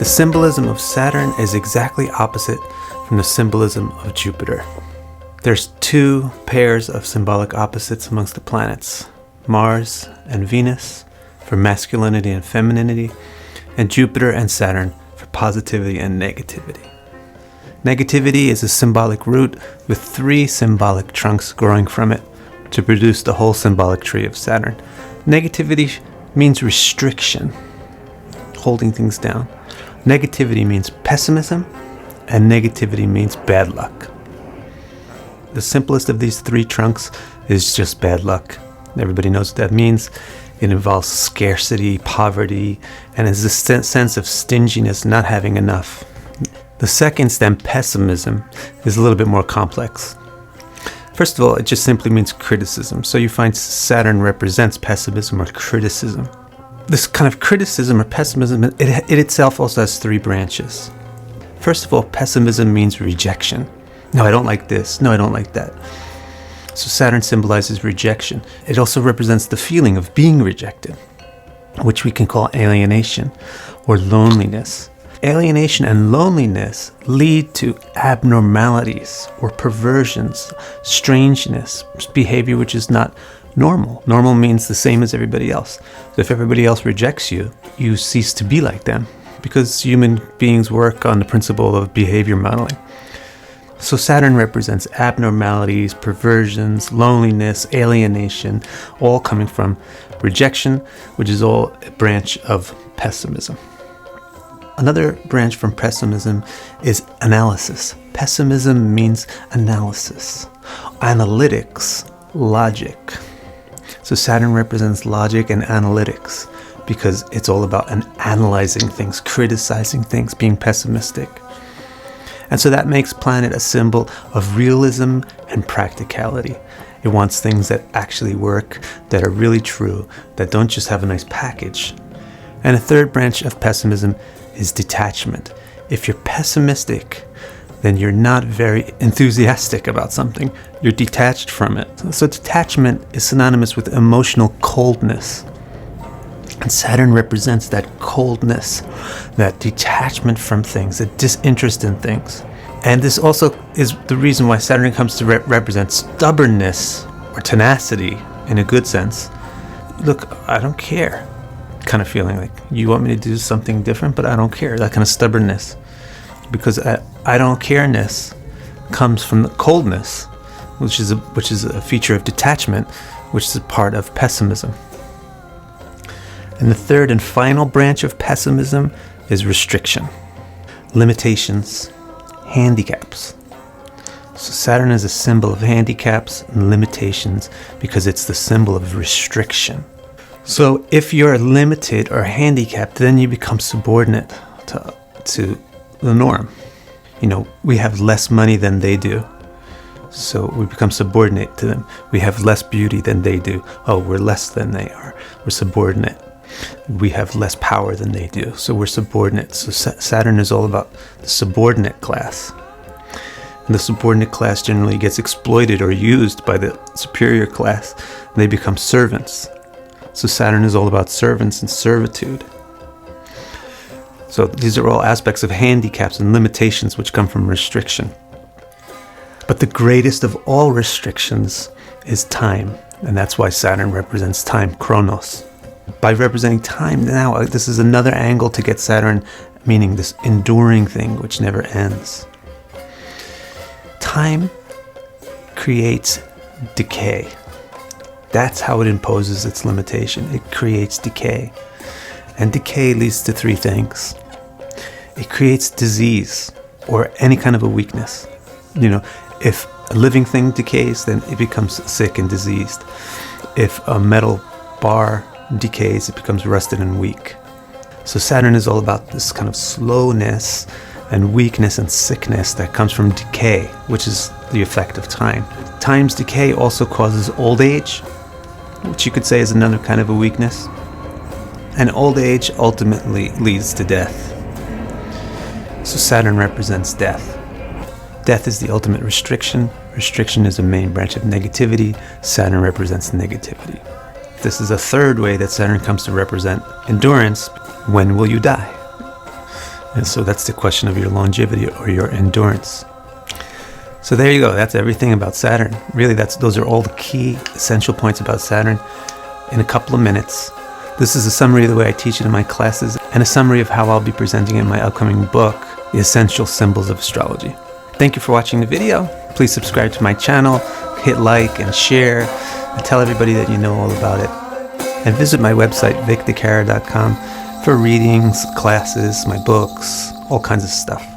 The symbolism of Saturn is exactly opposite from the symbolism of Jupiter. There's two pairs of symbolic opposites amongst the planets, Mars and Venus for masculinity and femininity, and Jupiter and Saturn for positivity and negativity. Negativity is a symbolic root with 3 symbolic trunks growing from it to produce the whole symbolic tree of Saturn. Negativity means restriction, holding things down. Negativity means pessimism, and negativity means bad luck. The simplest of these 3 trunks is just bad luck. Everybody knows what that means. It involves scarcity, poverty, and is a sense of stinginess, not having enough. The second stem, pessimism, is a little bit more complex. First of all, it just simply means criticism. So you find Saturn represents pessimism or criticism. This kind of criticism or pessimism, it itself also has 3 branches. First of all, pessimism means rejection. No, I don't like this. No, I don't like that. So Saturn symbolizes rejection. It also represents the feeling of being rejected, which we can call alienation or loneliness. Alienation and loneliness lead to abnormalities or perversions, strangeness, behavior which is not normal. Normal means the same as everybody else. So if everybody else rejects you, you cease to be like them, because human beings work on the principle of behavior modeling. So Saturn represents abnormalities, perversions, loneliness, alienation, all coming from rejection, which is all a branch of pessimism. Another branch from pessimism is analysis. Pessimism means analysis, analytics, logic. So Saturn represents logic and analytics because it's all about analyzing things, criticizing things, being pessimistic. And so that makes planet a symbol of realism and practicality. It wants things that actually work, that are really true, that don't just have a nice package. And a third branch of pessimism is detachment. If you're pessimistic, then you're not very enthusiastic about something. You're detached from it. So detachment is synonymous with emotional coldness. And Saturn represents that coldness, that detachment from things, that disinterest in things. And this also is the reason why Saturn comes to represent stubbornness or tenacity in a good sense. Look, I don't care. Kind of feeling like, you want me to do something different, but I don't care. That kind of stubbornness. Because I don't care-ness comes from the coldness, which is a feature of detachment, which is a part of pessimism. And the third and final branch of pessimism is restriction, limitations, handicaps. So Saturn is a symbol of handicaps and limitations because it's the symbol of restriction. So if you're limited or handicapped, then you become subordinate to the norm. You know, we have less money than they do, so we become subordinate to them. We have less beauty than they do. Oh, we're less than they are. We're subordinate. We have less power than they do, so we're subordinate. So Saturn is all about the subordinate class. And the subordinate class generally gets exploited or used by the superior class, and they become servants. So Saturn is all about servants and servitude. So these are all aspects of handicaps and limitations which come from restriction. But the greatest of all restrictions is time, and that's why Saturn represents time, chronos. By representing time, now this is another angle to get Saturn, meaning this enduring thing which never ends. Time creates decay. That's how it imposes its limitation. It creates decay. And decay leads to 3 things. It creates disease or any kind of a weakness. You know, if a living thing decays, then it becomes sick and diseased. If a metal bar decays, it becomes rusted and weak. So Saturn is all about this kind of slowness and weakness and sickness that comes from decay, which is the effect of time. Time's decay also causes old age, which you could say is another kind of a weakness. And old age ultimately leads to death. So Saturn represents death. Death is the ultimate restriction. Restriction is a main branch of negativity. Saturn represents negativity. This is a third way that Saturn comes to represent endurance. When will you die? And so that's the question of your longevity or your endurance. So there you go. That's everything about Saturn. Really, those are all the key essential points about Saturn in a couple of minutes. This is a summary of the way I teach it in my classes and a summary of how I'll be presenting it in my upcoming book, The Essential Symbols of Astrology. Thank you for watching the video. Please subscribe to my channel, hit like and share, and tell everybody that you know all about it. And visit my website, DiCara.com, for readings, classes, my books, all kinds of stuff.